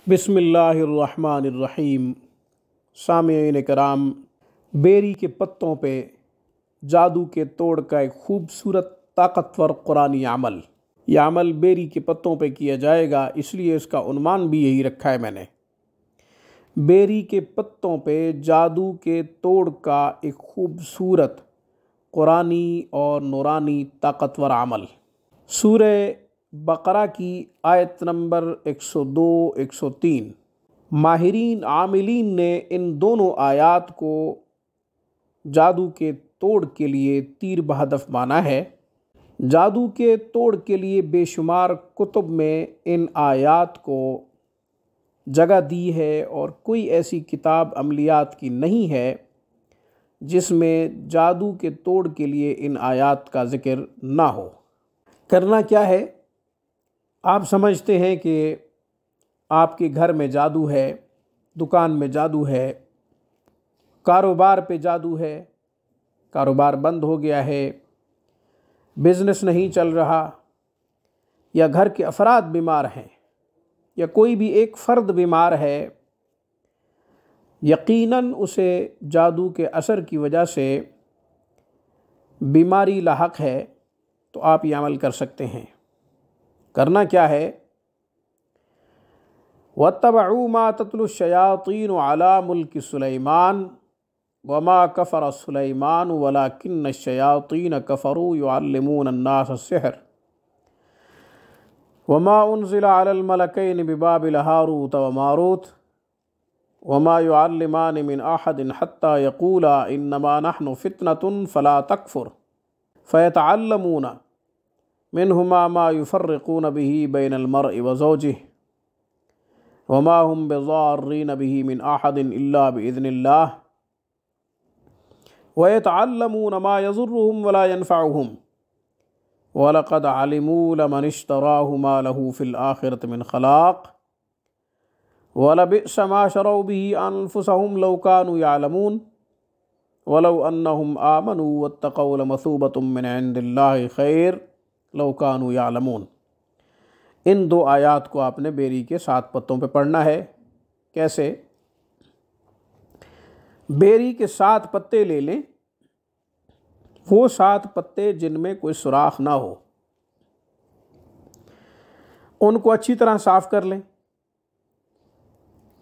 बिस्मिल्लाहिर्रहमानिर्रहीम। सामीईन कराम, बेरी के पत्तों पे जादू के तोड़ का एक खूबसूरत ताकतवर कुरानी अमल। यह अमल बेरी के पत्तों पे किया जाएगा, इसलिए इसका उन्वान भी यही रखा है मैंने। बेरी के पत्तों पे जादू के तोड़ का एक खूबसूरत कुरानी और नूरानी ताकतवर अमल। सूरह बकरा की आयत नंबर 102-103। माहिरीन आमिलीन ने इन दोनों आयात को जादू के तोड़ के लिए तीर बहदफ माना है। जादू के तोड़ के लिए बेशुमार कुतुब में इन आयात को जगह दी है और कोई ऐसी किताब अमलियात की नहीं है जिसमें जादू के तोड़ के लिए इन आयात का ज़िक्र ना हो। करना क्या है, आप समझते हैं कि आपके घर में जादू है, दुकान में जादू है, कारोबार पे जादू है, कारोबार बंद हो गया है, बिज़नेस नहीं चल रहा, या घर के अफराद बीमार हैं, या कोई भी एक फ़र्द बीमार है, यकीनन उसे जादू के असर की वजह से बीमारी लाहक है, तो आप ये अमल कर सकते हैं। करना क्या है, वत्तबऊ मा तत्लु शयातीन अला मुल्क सुलैमान वमा कफ़र सुलैमान वलाकिन्न शयातीन कफ़रू युअल्लिमून अन्नास अस्सिहर वमा उन्ज़िला अलल मलकैनि बिबाबिल हारूत व मारूत वमा युअल्लिमानि मिन अहदिन हत्ता यक़ूला इन्नमा नहनु फ़ितनतुन फ़ला तकफ़ुर फ़यतअल्लमून मिनहुमा मा युफ़र्रिक़ून बिही बैनल मर्इ व ज़ौजिही वमा हुम बिज़ार्रीन बिही मिन अहदिन इल्ला बिइज़्निल्लाह व यतअल्लमून मा यज़ुर्रुहुम वला यनफ़अुहुम वलक़द अलिमू लमन इश्तराहु मा लहू फ़िल आख़िरति मिन ख़लाक़ वलबिअस मा शरौ बिही अनफ़ुसहुम लौ कानू यअलमून वलौ अन्नहुम आमनू वत्तक़ौ लमसूबतुम मिन इंदिल्लाहि ख़ैर लौ कानू यअलमून। इन दो आयात को आपने बेरी के 7 पत्तों पे पढ़ना है। कैसे? बेरी के 7 पत्ते ले लें, वो 7 पत्ते जिनमें कोई सुराख ना हो, उनको अच्छी तरह साफ़ कर लें,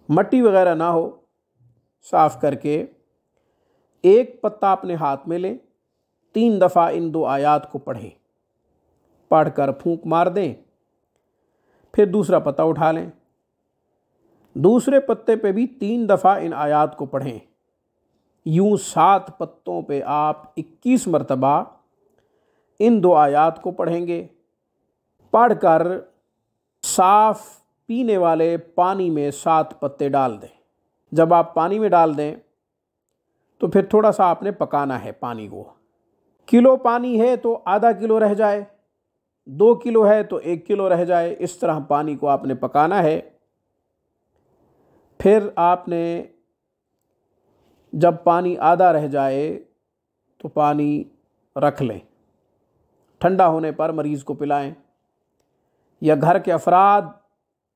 मट्टी वगैरह ना हो। साफ़ करके एक पत्ता अपने हाथ में लें, 3 दफ़ा इन 2 आयात को पढ़ें, पढ़कर फूंक मार दें, फिर दूसरा पत्ता उठा लें, दूसरे पत्ते पे भी 3 दफ़ा इन आयात को पढ़ें। यूँ 7 पत्तों पे आप 21 मरतबा इन 2 आयात को पढ़ेंगे। पढ़कर साफ़ पीने वाले पानी में 7 पत्ते डाल दें। जब आप पानी में डाल दें तो फिर थोड़ा सा आपने पकाना है पानी को। किलो पानी है तो आधा किलो रह जाए, 2 किलो है तो 1 किलो रह जाए, इस तरह पानी को आपने पकाना है। फिर आपने जब पानी आधा रह जाए तो पानी रख लें, ठंडा होने पर मरीज़ को पिलाएं, या घर के अफराद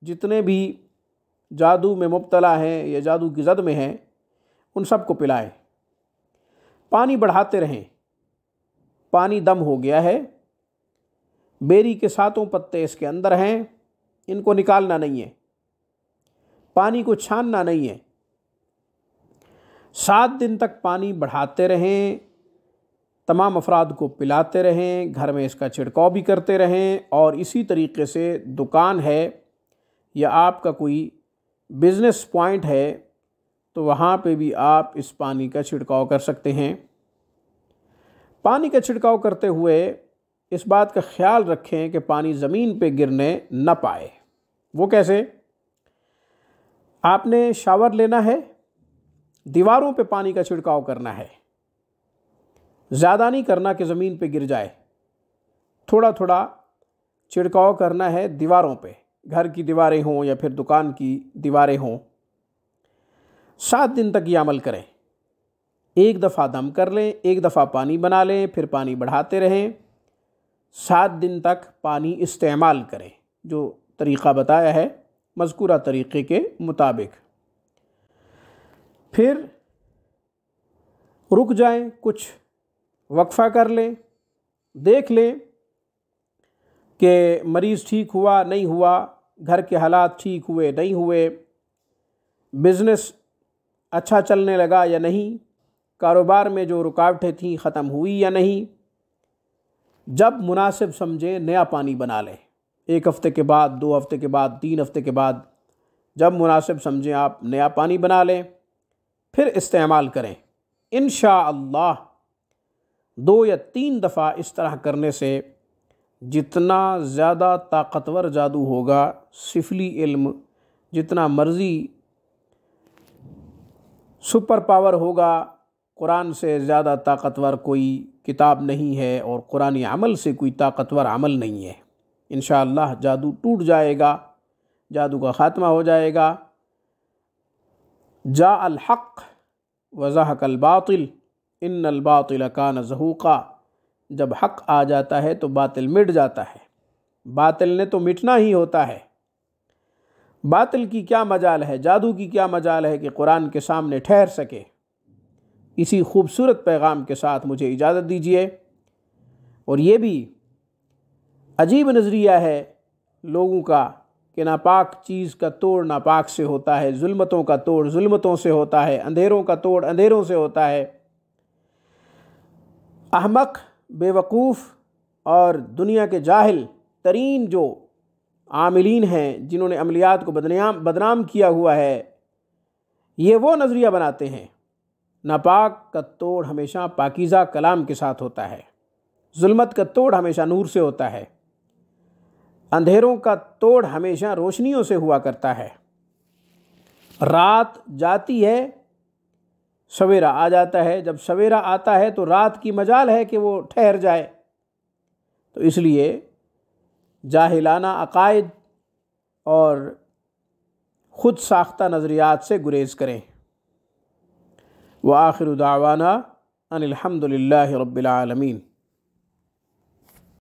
जितने भी जादू में मुब्तला हैं या जादू की ज़द में हैं उन सब को पिलाएं। पानी बढ़ाते रहें। पानी दम हो गया है, बेरी के 7 पत्ते इसके अंदर हैं, इनको निकालना नहीं है, पानी को छानना नहीं है। 7 दिन तक पानी बढ़ाते रहें, तमाम अफराद को पिलाते रहें, घर में इसका छिड़काव भी करते रहें। और इसी तरीके से दुकान है या आपका कोई बिज़नेस पॉइंट है तो वहाँ पे भी आप इस पानी का छिड़काव कर सकते हैं। पानी का छिड़काव करते हुए इस बात का ख्याल रखें कि पानी ज़मीन पे गिरने न पाए। वो कैसे? आपने शावर लेना है, दीवारों पे पानी का छिड़काव करना है, ज़्यादा नहीं करना कि ज़मीन पे गिर जाए, थोड़ा थोड़ा छिड़काव करना है दीवारों पे, घर की दीवारें हों या फिर दुकान की दीवारें हों। 7 दिन तक ये अमल करें। एक दफ़ा दम कर लें, एक दफ़ा पानी बना लें, फिर पानी बढ़ाते रहें। 7 दिन तक पानी इस्तेमाल करें जो तरीक़ा बताया है। मज़कूरा तरीक़े के मुताबिक। फिर रुक जाएं, कुछ वक्फ़ा कर लें, देख लें कि मरीज़ ठीक हुआ नहीं हुआ, घर के हालात ठीक हुए नहीं हुए, बिज़नेस अच्छा चलने लगा या नहीं, कारोबार में जो रुकावटें थीं ख़त्म हुई या नहीं। जब मुनासिब समझें नया पानी बना लें, 1 हफ़्ते के बाद, 2 हफ़्ते के बाद, 3 हफ़्ते के बाद, जब मुनासिब समझें आप नया पानी बना लें, फिर इस्तेमाल करें। इंशाअल्लाह 2 या 3 दफ़ा इस तरह करने से जितना ज़्यादा ताकतवर जादू होगा, सिफली इल्म, जितना मर्ज़ी सुपर पावर होगा, कुरान से ज़्यादा ताकतवर कोई किताब नहीं है और कुरानी अमल से कोई ताकतवर अमल नहीं है। इंशाअल्लाह जादू टूट जाएगा, जादू का ख़ात्मा हो जाएगा। जा अल हक़ व ज़हक़ल बातिल इन्नल बातिल कान ज़हूक़ा। जब हक़ आ जाता है तो बातिल मिट जाता है। बातिल ने तो मिटना ही होता है। बातिल की क्या मजाल है, जादू की क्या मजाल है कि कुरान के सामने ठहर सके। इसी खूबसूरत पैगाम के साथ मुझे इजाज़त दीजिए। और ये भी अजीब नज़रिया है लोगों का कि नापाक चीज़ का तोड़ नापाक से होता है, जुल्मतों का तोड़ जुल्मतों से होता है, अंधेरों का तोड़ अंधेरों से होता है। अहमक, बेवकूफ़ और दुनिया के जाहिल तरीन जो आमिलीन हैं, जिन्होंने अमलियात को बदनाम किया हुआ है, ये वो नज़रिया बनाते हैं नापाक का तोड़ हमेशा पाकीज़ा कलाम के साथ होता है, जुल्मत का तोड़ हमेशा नूर से होता है, अंधेरों का तोड़ हमेशा रोशनियों से हुआ करता है। रात जाती है, सवेरा आ जाता है। जब सवेरा आता है तो रात की मजाल है कि वो ठहर जाए। तो इसलिए जाहिलाना अकायद और ख़ुद साख्ता नज़रियात से गुरेज़ करें। व आखिरु दावाना अनिल हम्दुलिल्लाहि रब्बिल आलमीन।